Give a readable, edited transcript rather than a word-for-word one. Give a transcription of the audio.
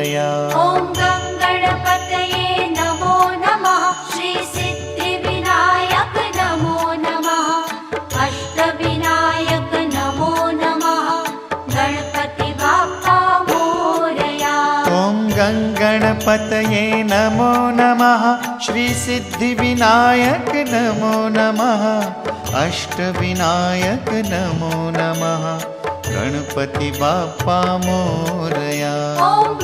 मोरया। ॐ गं गणपतये नमो नमः। श्री सिद्धिविनायक नमो नमः। अष्टविनायक नमो नमः। गणपति बाप्पा मोरया। ॐ गं गणपतये नमो नमः। श्री सिद्धिविनायक नमो नमः। अष्टविनायक नमो नमः। गणपति बाप्पा मोरया। ॐ